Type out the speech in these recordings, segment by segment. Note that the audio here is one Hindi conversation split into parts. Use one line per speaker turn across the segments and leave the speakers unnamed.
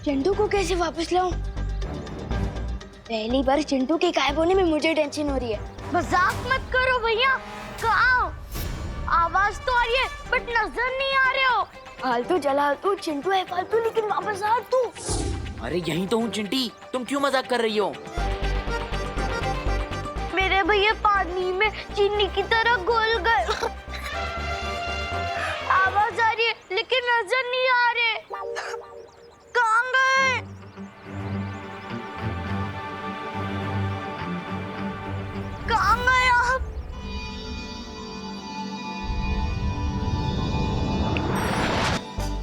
चिंटू को कैसे वापस लाऊं? पहली बार चिंटू के गायब होने में मुझे टेंशन हो रही है।
मजाक मत करो भैया। कहाँ? आवाज तो आ रही है बट नजर नहीं आ रहे हो।
फालतू चला तू, चिंटू है फालतू, लेकिन वापस आ तू।
अरे यहीं तो हूँ चिंटी, तुम क्यों मजाक कर रही हो?
मेरे भैया पानी में चीनी की तरह घुल गए। आवाज आ रही है लेकिन नजर नहीं आ रहे। कहाँ गए? कहाँ गए आप?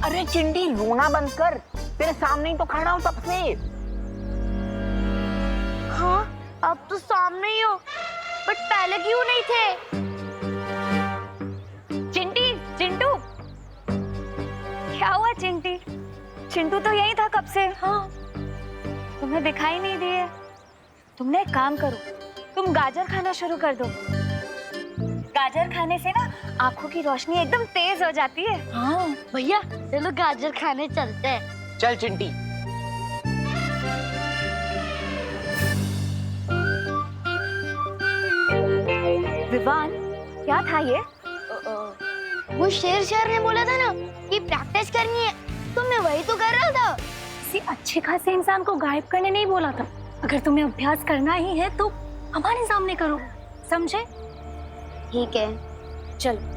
अरे चिंटी रोना बंद कर, तेरे सामने ही तो खड़ा हूँ तब से।
हाँ अब तो सामने ही हो, बट पहले क्यों नहीं थे?
चिंटी, चिंटू, क्या हुआ चिंटी? चिंटू तो यही था कब से। हाँ, तुम्हें दिखाई नहीं दिए। तुमने एक काम करो, तुम गाजर खाना शुरू कर दो। गाजर खाने से ना आंखों की रोशनी एकदम तेज हो जाती है।
हाँ भैया चलो गाजर खाने चलते हैं।
चल चिंटी।
विवान, क्या था ये?
वो शेर ने बोला था ना कि प्रैक्टिस करनी है, तो मैं वही तो कर रहा था।
किसी अच्छे खासे इंसान को गायब करने नहीं बोला था। अगर तुम्हें अभ्यास करना ही है तो हमारे सामने करो, समझे?
ठीक है,
चलो।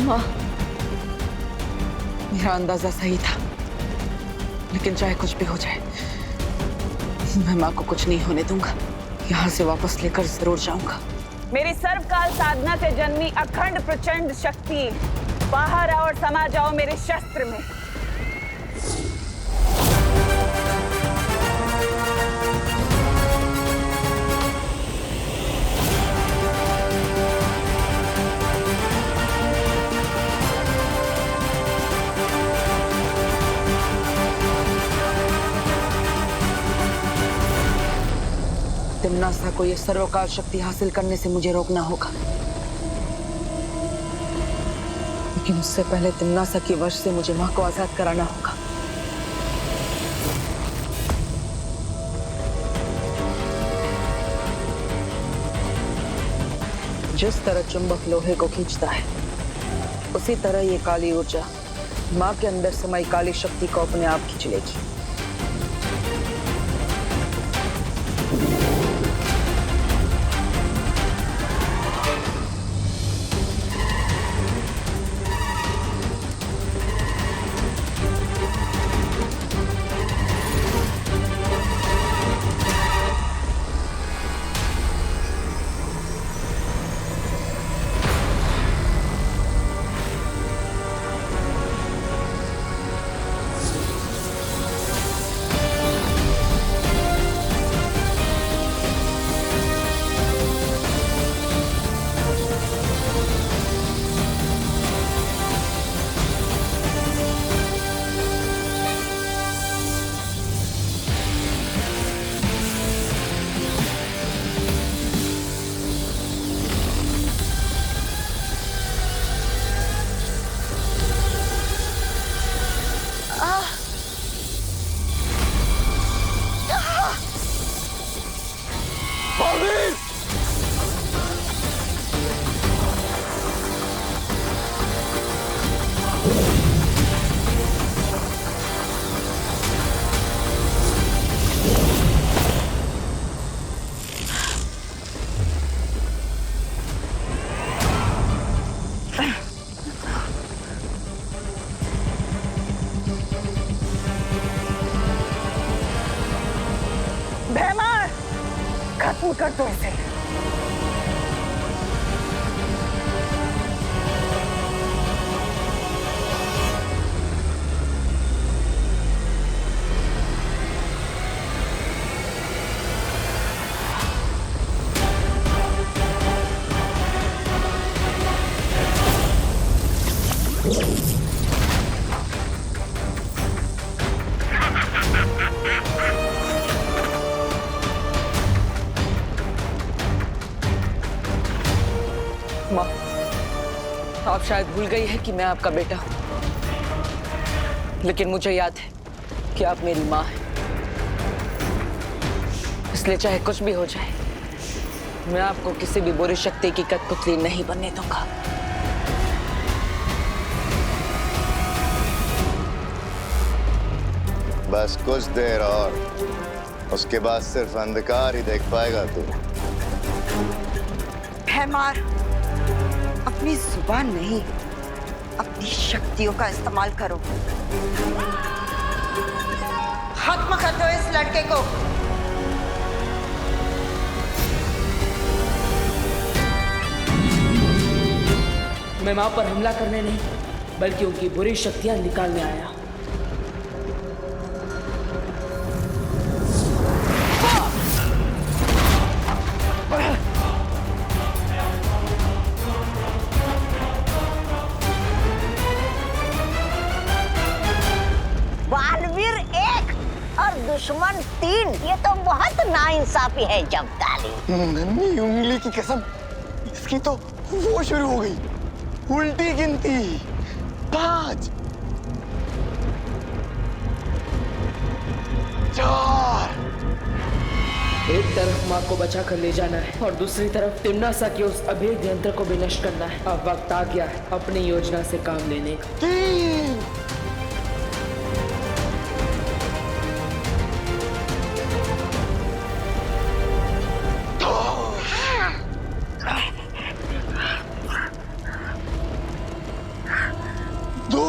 माँ, मेरा अंदाजा सही था, लेकिन चाहे कुछ भी हो जाए, मैं माँ को कुछ नहीं होने दूंगा। यहाँ से वापस लेकर जरूर जाऊंगा।
मेरी सर्वकाल साधना से जन्मी अखंड प्रचंड शक्ति, बाहर आओ और समा जाओ मेरे शस्त्र में।
तिम्नासा को ये सर्वकाल शक्ति हासिल करने से मुझे रोकना होगा, लेकिन उससे पहले तिम्नासा की वश से मुझे माँ को आजाद कराना होगा। जिस तरह चुंबक लोहे को खींचता है, उसी तरह ये काली ऊर्जा माँ के अंदर समाई काली शक्ति को अपने आप खींच लेगी।
खत्म कर दो इसे।
माँ, आप शायद भूल गई है कि मैं आपका बेटा हूं, लेकिन मुझे याद है कि आप मेरी माँ हैं। इसलिए चाहे कुछ भी हो जाए, मैं आपको किसी भी बुरी शक्ति की कठपुतली नहीं बनने दूंगा।
बस कुछ देर और, उसके बाद सिर्फ अंधकार ही देख पाएगा तू।
मार, अपनी जुबान नहीं, अपनी शक्तियों का इस्तेमाल करो। खत्म कर दो इस लड़के को।
मैं माँ पर हमला करने नहीं, बल्कि उनकी बुरी शक्तियां निकालने आया।
बालवीर 1 और दुश्मन 3, ये तो बहुत नाइंसाफी है जब्ताली।
नन्ही उंगली की कसम, इसकी तो वो शुरू हो गई, उल्टी गिनती। 5 4।
एक तरफ माँ को बचा कर ले जाना है और दूसरी तरफ तिम्नासा के उस अभेद्य यंत्र को भी नष्ट करना है। अब वक्त आ गया है अपनी योजना से काम लेने का।
3 2।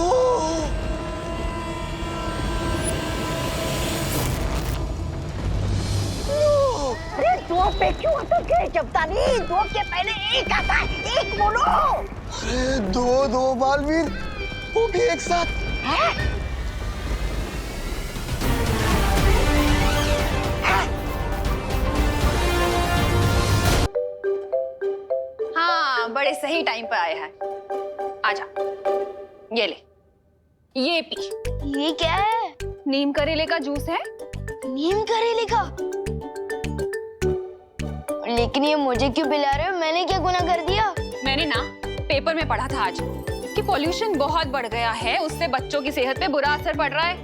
अरे 2 पे क्यों अटक गए जब्ताली? 2 के पहले 1 आता है, 1 बोलो।
अरे 2 बालवीर, वो भी एक साथ।
हाँ, बड़े सही टाइम पर आया है। आजा, ये ले, ये पी।
ये क्या है?
नीम करेले का जूस है।
नीम करेले का? लेकिन ये मुझे क्यों पिला रहे हो? मैंने क्या गुनाह कर दिया?
मैंने ना पेपर में पढ़ा था आज कि पोल्यूशन बहुत बढ़ गया है, उससे बच्चों की सेहत पे बुरा असर पड़ रहा है।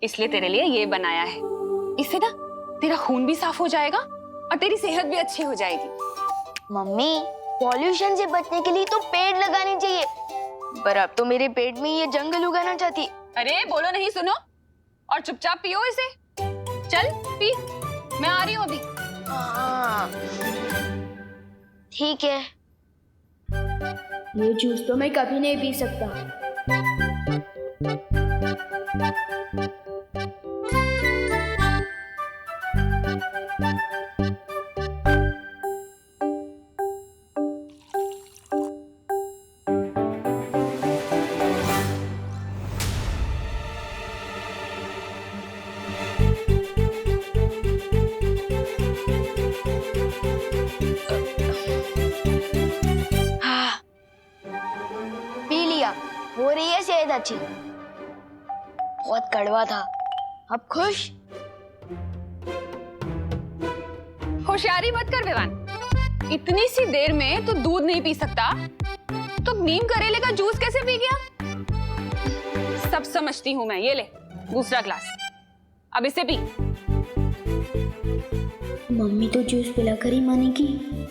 इसलिए तेरे लिए ये बनाया है। इससे ना तेरा खून भी साफ हो जाएगा और तेरी सेहत भी अच्छी हो जाएगी।
मम्मी, पॉल्यूशन से बचने के लिए तो पेड़ लगाने चाहिए, पर अब तो मेरे पेट में ये जंगल उगाना चाहती।
अरे बोलो नहीं, सुनो और चुपचाप पियो इसे। चल पी, मैं आ रही हूँ अभी।
हाँ, ठीक है।
ये जूस तो मैं कभी नहीं पी सकता।
हो रही है सेहत अच्छी। बहुत कड़वा था, अब खुश?
होशियारी मत कर विवान, इतनी सी देर में तो दूध नहीं पी सकता तो नीम करेले का जूस कैसे पी गया? सब समझती हूँ मैं। ये ले दूसरा ग्लास, अब इसे पी।
मम्मी तो जूस पिलाकर ही मानेगी,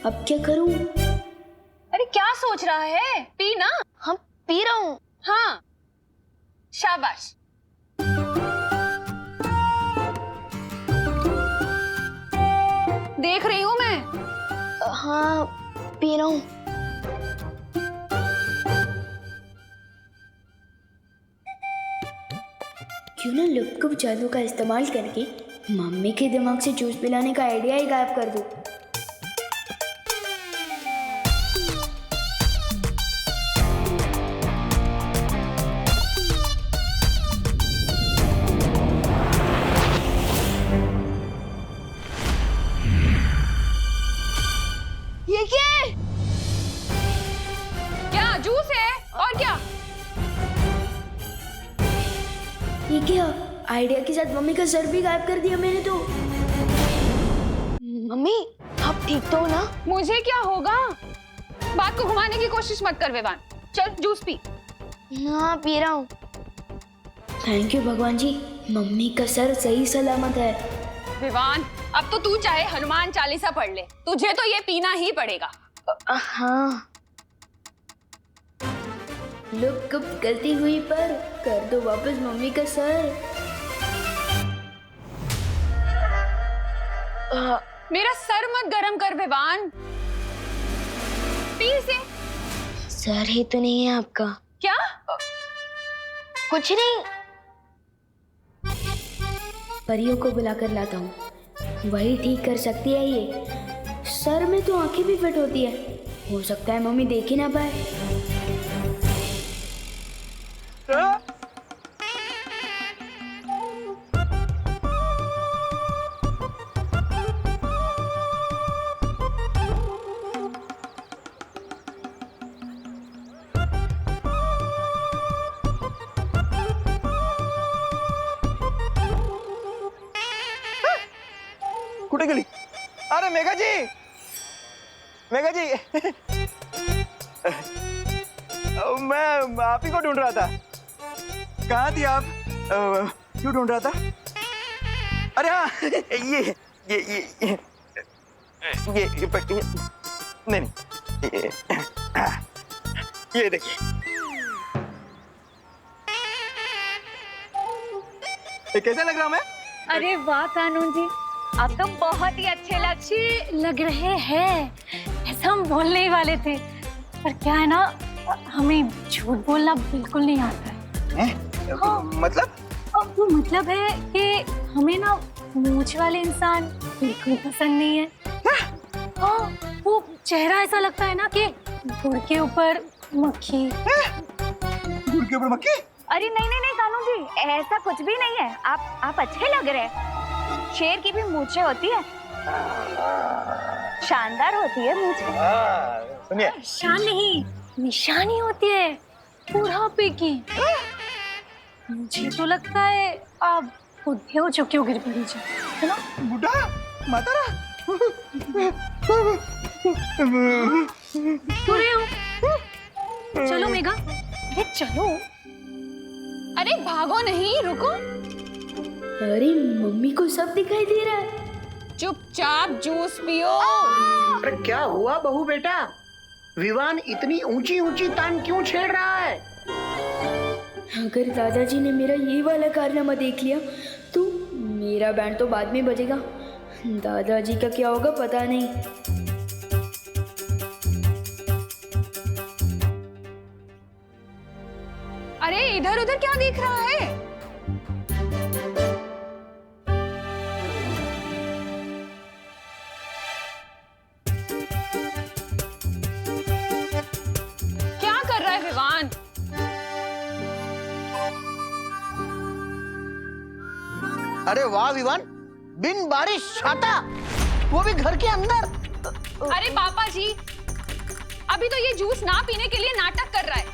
अब क्या करूं?
अरे क्या सोच रहा है, पी ना।
हम पी रहा हूँ।
हाँ, शाबाश। देख रही हूँ मैं।
हाँ, पी रहा हूँ।
क्यों ना लुप्त जादू का इस्तेमाल करके
मम्मी के दिमाग से जूस पिलाने का आइडिया ही गायब कर दूं।
ये क्या है?
क्या जूस है और क्या?
ये क्या? आइडिया के साथ मम्मी का सर भी गायब कर दिया मैंने तो।
मम्मी आप ठीक तो हो ना?
मुझे क्या होगा? बात को घुमाने की कोशिश मत कर विवान, चल जूस पी।
हाँ पी रहा हूँ। थैंक यू भगवान जी, मम्मी का सर सही सलामत है।
विवान अब तो तू चाहे हनुमान चालीसा पढ़ ले, तुझे तो ये पीना ही पड़ेगा।
हाँ लोग कब गलती हुई पर कर दो वापस मम्मी का सर।
मेरा सर मत गरम कर विवान, पी से।
सर ही तो नहीं है आपका।
क्या?
कुछ नहीं, परियों को बुलाकर लाता हूँ, वही ठीक कर सकती है ये। सर में तो आंखें भी फिट होती है, हो सकता है मम्मी देख ही ना पाए।
कुठे गेली? अरे मेघा जी, मेघा जी मैं आप ही को ढूंढ रहा था। कहाँ थी आप? क्यों ढूंढ रहा था? अरे हाँ ये पट्टी नहीं ये देखिए, ये कैसा लग रहा मैं?
अरे वाह कानून जी, आप तो बहुत ही अच्छे लग रहे हैं। ऐसा हम बोलने ही वाले थे, पर क्या है ना, हमें झूठ बोलना बिल्कुल नहीं आता है।
हाँ। मतलब?
वो मतलब है कि हमें ना मूंछ वाले इंसान बिल्कुल पसंद नहीं है। हाँ, वो चेहरा ऐसा लगता है ना कि गुड़ के ऊपर मक्खी।
गुड़ के ऊपर मक्खी?
अरे नहीं नहीं नहीं कानून जी, ऐसा कुछ भी नहीं है। आप अच्छे लग रहे हैं। शेर की भी मूंछें होती है, शानदार होती है मूंछें।
सुनिए,
शान नहीं, निशानी होती है बुढ़ापे की। मुझे तो लगता है आप बुढ़े हो चुके हो गिरगिरी जी, है ना?
बुढ़ा मातारा
बुरे हो। चलो मेघा, अरे चलो। अरे भागो नहीं, रुको।
अरे मम्मी को सब दिखाई दे रहा है।
चुपचाप जूस पियो।
अरे क्या हुआ बहू बेटा? विवान इतनी ऊंची ऊंची तान क्यों छेड़ रहा है?
अगर दादाजी ने मेरा ये वाला कारनामा देख लिया तो मेरा बैंड तो बाद में बजेगा। दादाजी का क्या होगा पता नहीं।
अरे इधर उधर क्या देख रहा है? क्या कर रहा है विवान?
अरे वाह विवान, बिन बारिश छाता, वो भी घर के अंदर।
अरे पापा जी, अभी तो ये जूस ना पीने के लिए नाटक कर रहा है।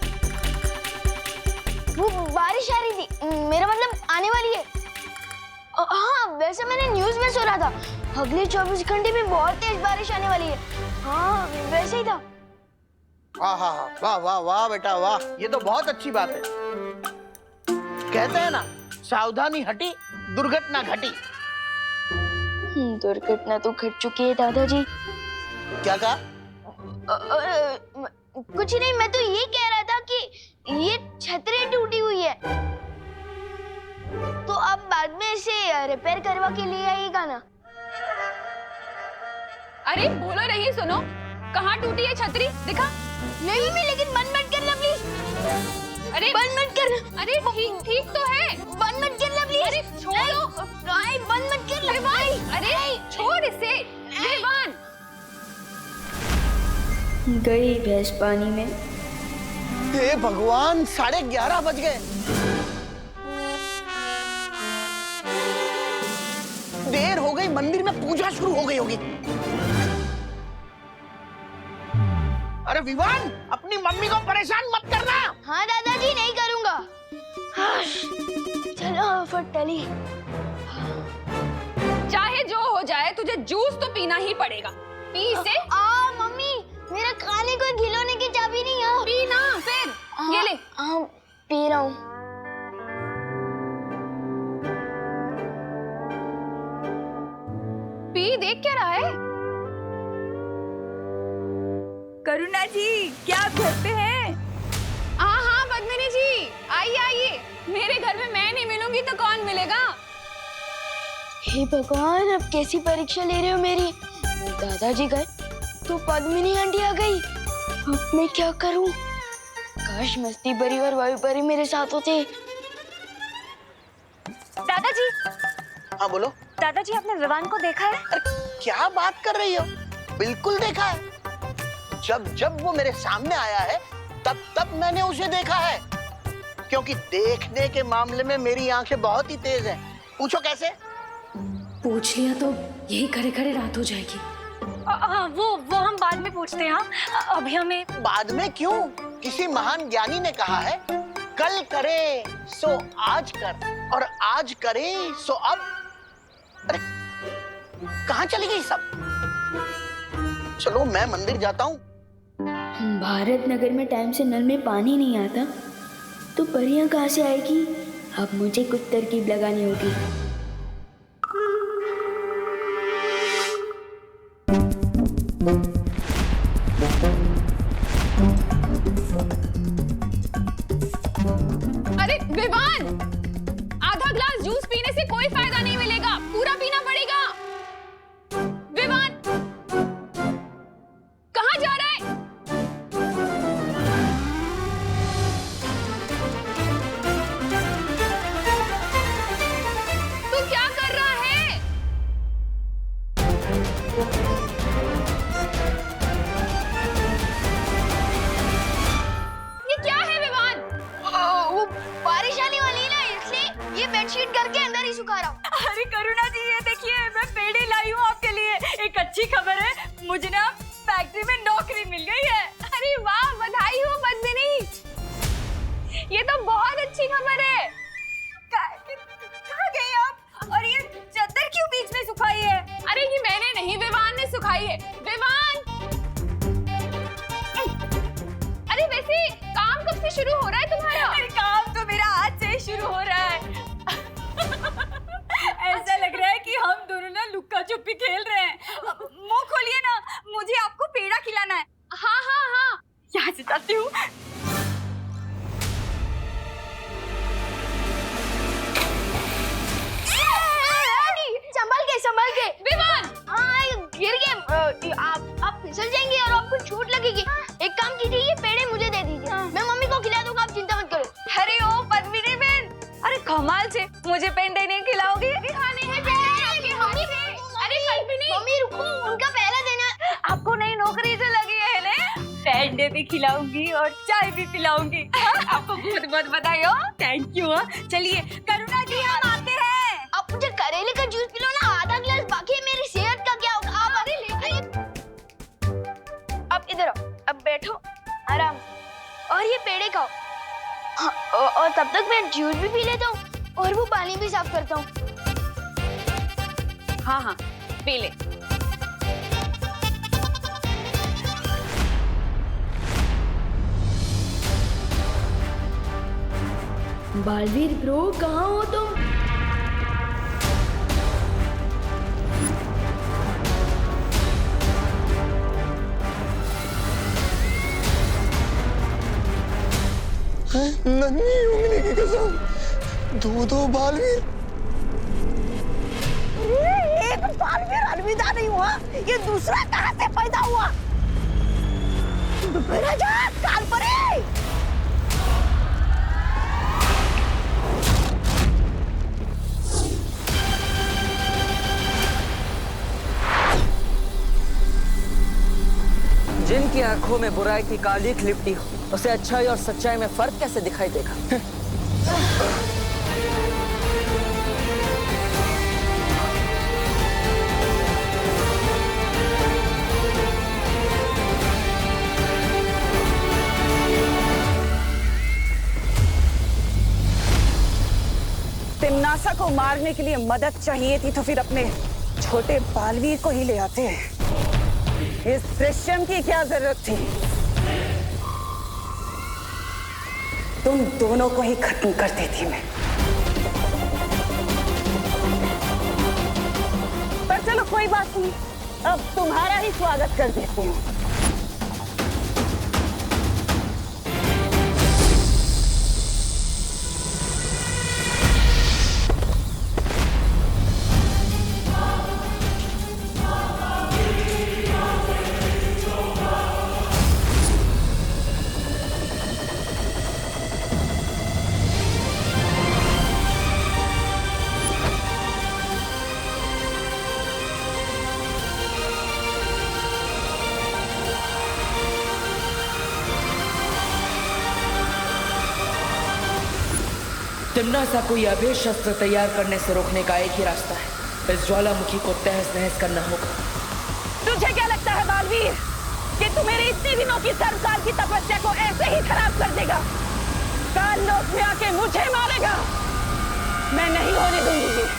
वो बारिश आ रही थी, मेरा मतलब आने वाली है। हाँ वैसे मैंने न्यूज़ में सुना था अगले 24 घंटे में बहुत तेज बारिश आने वाली है। हाँ वैसे ही था।
हाँ हाँ हाँ, वाह वाह वाह बेटा वाह, ये तो बहुत अच्छी बात है। कहते हैं ना, सावधानी हटी दुर्घटना घटी।
दुर्घटना तो घट चुकी है दादाजी।
क्या कहा?
कुछ नहीं, मैं तो ये कह रहा था कि ये छतरी टूटी हुई है तो अब बाद में इसे रिपेयर करवा के लिए आएगा ना।
अरे बोलो नहीं, सुनो, कहाँ टूटी है छतरी? दिखा।
नहीं मम्मी, लेकिन बंद मत करना प्लीज।
अरे
बंद मत करना।
अरे ठीक तो है।
बंद मत करना प्लीज। प्लीज। अरे छोड़ो, गाय बंद मत कर भाई। अरे छोड़ इसे विवान।
गई भैंस पानी में।
हे भगवान, 11:30 बज गए। देर हो गई, मंदिर में पूजा शुरू हो गई होगी। अरे विवान, अपनी मम्मी को परेशान मत करना।
हाँ दादाजी, नहीं करूंगा। चलो फटली।
चाहे जो हो जाए तुझे जूस तो पीना ही पड़ेगा। पी इसे।
मम्मी, मेरा खाने को खिलौने की चाबी नहीं है।
पी ना फिर। ये ले।
पी रहा हूँ।
पी, देख क्या रहा है?
करुणा जी, क्या आप घर पे हैं?
हाँ पद्मिनी जी, आइए आइए। मेरे घर में मैं नहीं मिलूंगी तो कौन मिलेगा?
हे भगवान, अब कैसी परीक्षा ले रहे हो मेरी? दादाजी गए तो पद्मिनी आंटी आ गई। अब मैं क्या करूं? काश मस्ती परी और वायु परी मेरे साथ होते।
दादाजी।
हाँ बोलो।
दादाजी, आपने विवान को देखा है?
अरे क्या बात कर रही हो? बिल्कुल देखा है। जब वो मेरे सामने आया है तब मैंने उसे देखा है। क्योंकि देखने के मामले में मेरी आंखें बहुत ही तेज हैं। पूछो कैसे?
पूछ लिया तो यही खड़े खड़े रात हो जाएगी।
वो हम बाद में पूछते हैं। हाँ, अभी हमें।
बाद में क्यों? किसी महान ज्ञानी ने कहा है, कल करे सो आज कर और आज करे सो अब। अरे कहाँ चली गई सब? चलो मैं मंदिर जाता हूँ।
भारत नगर में टाइम से नल में पानी नहीं आता तो परियां कहाँ से आएगी? अब मुझे कुछ तरकीब लगानी होगी।
अरे विवान, आधा ग्लास जूस पीने से कोई फायदा नहीं मिलेगा, पूरा पीना पड़ेगा। विवान, कहाँ जा रहा है? तू क्या कर रहा है? ये क्या है विवान?
वो बारिश आने वाली है ना, इसलिए ये बेडशीट करके अंदर ही सुखा रहा हूँ।
अरे करुणा जी, ये देखिए, मैं पेड़े लाई हूँ आपके लिए। एक अच्छी खबर है, मुझे ना फैक्ट्री में नौकरी मिल गई है।
अरे वाह, बधाई हो पद्मिनी। ये तो बहुत अच्छी खबर है।
कहाँ गई आप? और ये चादर क्यों बीच में सुखाई है?
अरे ये मैंने नहीं, विवान ने सुखाई है। विवान, अरे वैसे काम कब से शुरू हो रहा है तुम्हारा?
अरे काम तो मेरा आज से ही शुरू हो रहा है। ऐसा लग रहा है कि हम दोनों ना लुक्का छुपी खेल रहे हैं। मुंह खोलिए ना, मुझे आपको पेड़ा खिलाना है।
हाँ।
यहाँ से जाती हूँ।
संभाल के
विवान।
गिर गए। आप फिसल जाएंगे और आपको चोट लगेगी। एक काम कीजिए, ये पेड़े मुझे दे दीजिए। मैं मम्मी को खिला दूंगा, आप चिंता मत करो।
अरे ओ पद्मिनी बहन, अरे कमाल से मुझे पेंडे नहीं खिलाओगी? खाने हैं पेंडे आपके मम्मी से। अरे पद्मिनी,
मम्मी रुको, उनका पहला देना।
आपको नई नौकरी जो लगी है ना?
पेड़े भी खिलाऊंगी और चाय भी पिलाऊंगी।
आपको बहुत बहुत बधाई हो।
Thank you. चलिए करुणा जी, हम आते हैं।
आप मुझे करेले का जूस पिलो ना, आधा गिलास बाकी है। मेरी सेहत का क्या होगा? आप अरे अब इधर आओ, अब बैठो आराम और ये पेड़े खाओ। और तब तक मैं जूस भी पी लेता हूँ और वो पानी भी साफ करता हूँ।
हाँ, पी ले।
बालवीर ब्रो, कहाँ हो तुम?
नन्ही उंगली की कसम, दो बालवीर।
एक बालवीर अलविदा नहीं हुआ, ये दूसरा कहाँ से पैदा हुआ? मेरा जान काल परे।
जिनकी आंखों में बुराई की कालिख लिपटी हो, उसे अच्छाई और सच्चाई में फर्क कैसे दिखाई देगा?
तिम्नासा को मारने के लिए मदद चाहिए थी तो फिर अपने छोटे बालवीर को ही ले आते हैं। इस दृश्यम की क्या जरूरत थी? तुम दोनों को ही खत्म कर देती मैं। पर चलो कोई बात नहीं, अब तुम्हारा ही स्वागत कर देती हूँ।
तिम्नासा को यह अभेद शस्त्र तैयार करने से रोकने का एक ही रास्ता है। इस ज्वालामुखी को तहस नहस करना होगा।
तुझे क्या लगता है बालवीर कि तू मेरी इतने दिनों की सर्वकाल की तपस्या को ऐसे ही खराब कर देगा? काल लोक में आके मुझे मारेगा? मैं नहीं होने दूंगी।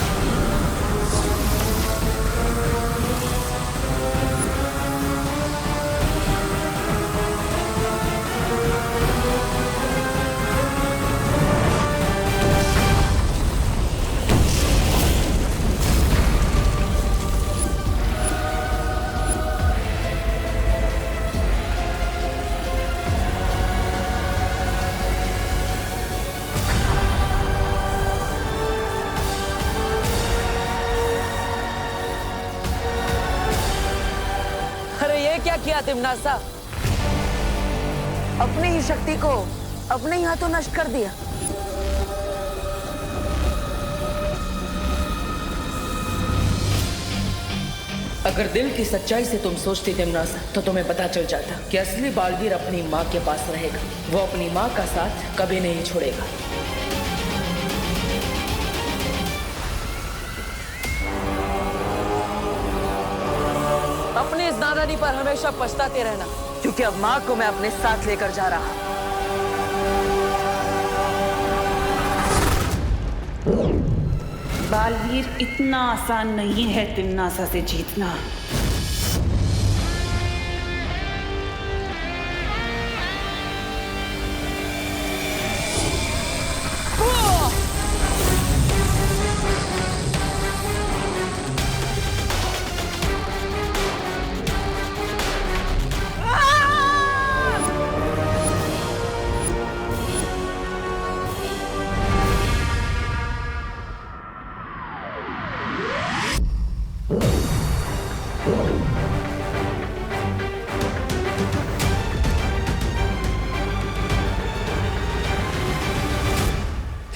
क्या किया तिम्नासा? अपनी ही शक्ति को अपने ही हाथों नष्ट कर दिया। अगर दिल की सच्चाई से तुम सोचती तिम्नासा, तो तुम्हें पता चल जाता कि असली बालवीर अपनी माँ के पास रहेगा। वो अपनी माँ का साथ कभी नहीं छोड़ेगा। अपनी इस नादानी पर हमेशा पछताते रहना, क्योंकि अब माँ को मैं अपने साथ लेकर जा रहा हूँ।
बालवीर, इतना आसान नहीं है तिम्नासा से जीतना।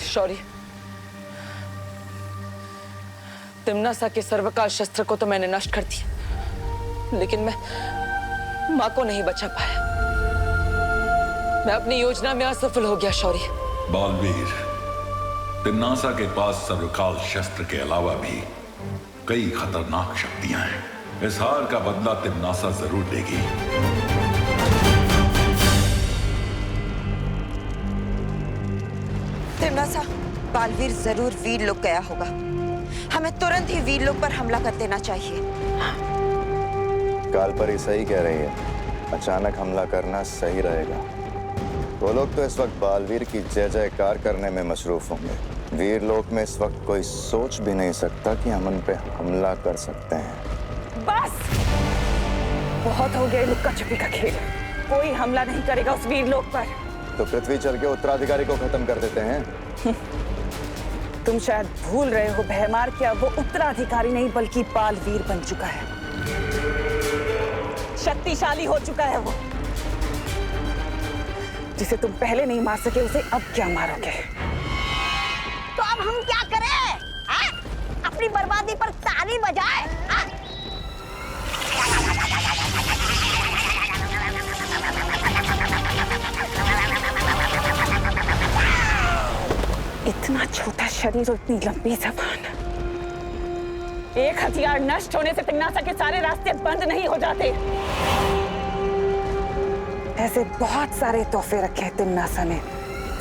शौर्य, तिम्नासा के सर्वकाल शस्त्र को तो मैंने नष्ट कर दिया, लेकिन मैं माँ को नहीं बचा पाया। मैं अपनी योजना में असफल हो गया शौर्य।
बालवीर, तिम्नासा के पास सर्वकाल शस्त्र के अलावा भी कई खतरनाक शक्तियां हैं। इस हार का बदला तिम्नासा जरूर लेगी।
तिम्नासा, बालवीर जरूर वीरलोक गया होगा। हमें तुरंत ही वीरलोक पर हमला कर देना चाहिए।
कालपरी सही कह रही है, अचानक हमला करना सही रहेगा। वो लोग तो इस वक्त बालवीर की जय जयकार करने में मशरूफ होंगे। वीरलोक में इस वक्त कोई सोच भी नहीं सकता कि हम उन पे हमला कर सकते हैं।
बस बहुत हो गया लुक्का छुपी का खेल। कोई हमला नहीं करेगा उस वीरलोक पर।
तो पृथ्वी चल के उत्तराधिकारी को खत्म कर देते हैं।
तुम शायद भूल रहे हो भयमार, क्या वो उत्तराधिकारी नहीं बल्कि बालवीर बन चुका है। शक्तिशाली हो चुका है वो। जिसे तुम पहले नहीं मार सके उसे अब क्या मारोगे?
तो अब हम क्या करें? अपनी बर्बादी पर ताली बजाए?
इतना छोटा शरीर और इतनी लंबी जबान। एक हथियार नष्ट होने से तिम्नासा के सारे रास्ते बंद नहीं हो जाते। ऐसे बहुत सारे तोहफे रखे हैं तिम्नासा ने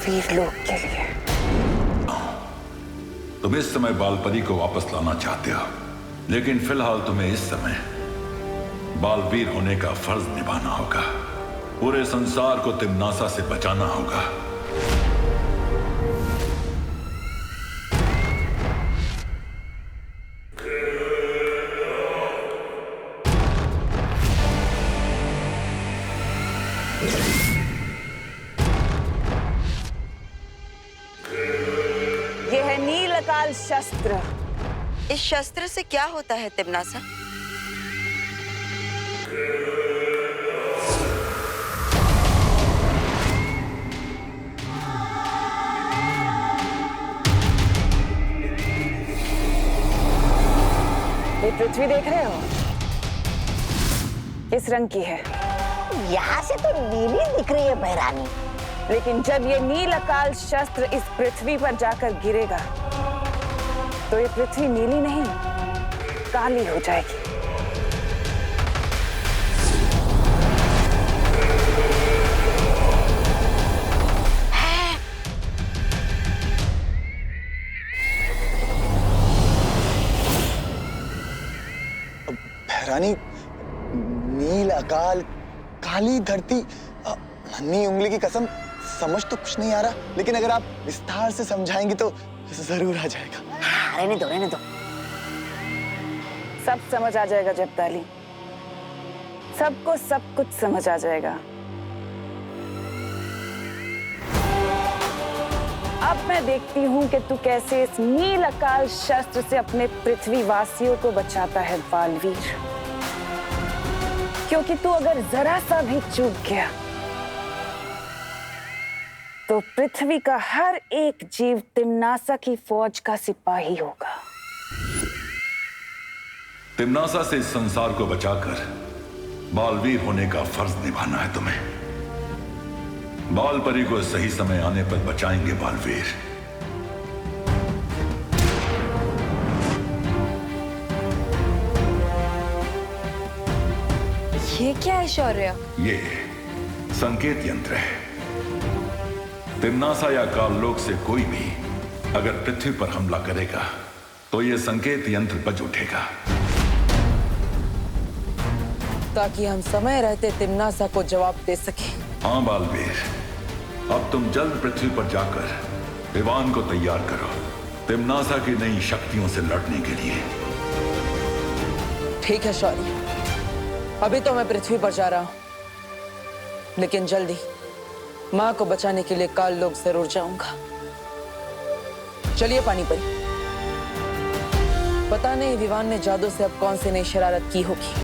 वीर लोग के लिए।
तुम इस समय बालपरी को वापस लाना चाहते हो, लेकिन फिलहाल तुम्हें इस समय बालवीर होने का फर्ज निभाना होगा। पूरे संसार को तिम्नासा से बचाना होगा।
यह है नीलकाल शस्त्र।
इस शस्त्र से क्या होता है तिम्नासा?
ये पृथ्वी देख रहे हो, किस रंग की है?
यहाँ से तो नीली दिख रही है बहरानी।
लेकिन जब ये नील अकाल शस्त्र इस पृथ्वी पर जाकर गिरेगा तो ये पृथ्वी नीली नहीं काली हो जाएगी।
बहरानी, नील अकाल, काली धरती, नन्ही उंगली की कसम, समझ तो कुछ नहीं आ रहा, लेकिन अगर आप विस्तार से समझाएंगे तो जरूर आ जाएगा।
रहने दो, रहने दो।
सब समझ आ जाएगा जब्ताली, सबको सब कुछ समझ आ जाएगा। अब मैं देखती हूँ कि तू कैसे इस नील अकाल शस्त्र से अपने पृथ्वी वासियों को बचाता है बालवीर। क्योंकि तू अगर जरा सा भी चूक गया तो पृथ्वी का हर एक जीव तिम्नासा की फौज का सिपाही होगा।
तिम्नासा से इस संसार को बचाकर बालवीर होने का फर्ज निभाना है तुम्हें। बालपरी को सही समय आने पर बचाएंगे बालवीर।
ये क्या है शौर्य?
ये संकेत यंत्र है। तिम्नासा या काललोक से कोई भी अगर पृथ्वी पर हमला करेगा तो ये संकेत यंत्र बज उठेगा,
ताकि हम समय रहते तिम्नासा को जवाब दे सके।
हाँ बालवीर, अब तुम जल्द पृथ्वी पर जाकर विवान को तैयार करो तिम्नासा की नई शक्तियों से लड़ने के लिए।
ठीक है शौर्य, अभी तो मैं पृथ्वी पर जा रहा हूं, लेकिन जल्दी माँ को बचाने के लिए काल लोक जरूर जाऊंगा। चलिए पानीपरी, पता नहीं विवान ने जादू से अब कौन सी नई शरारत की होगी।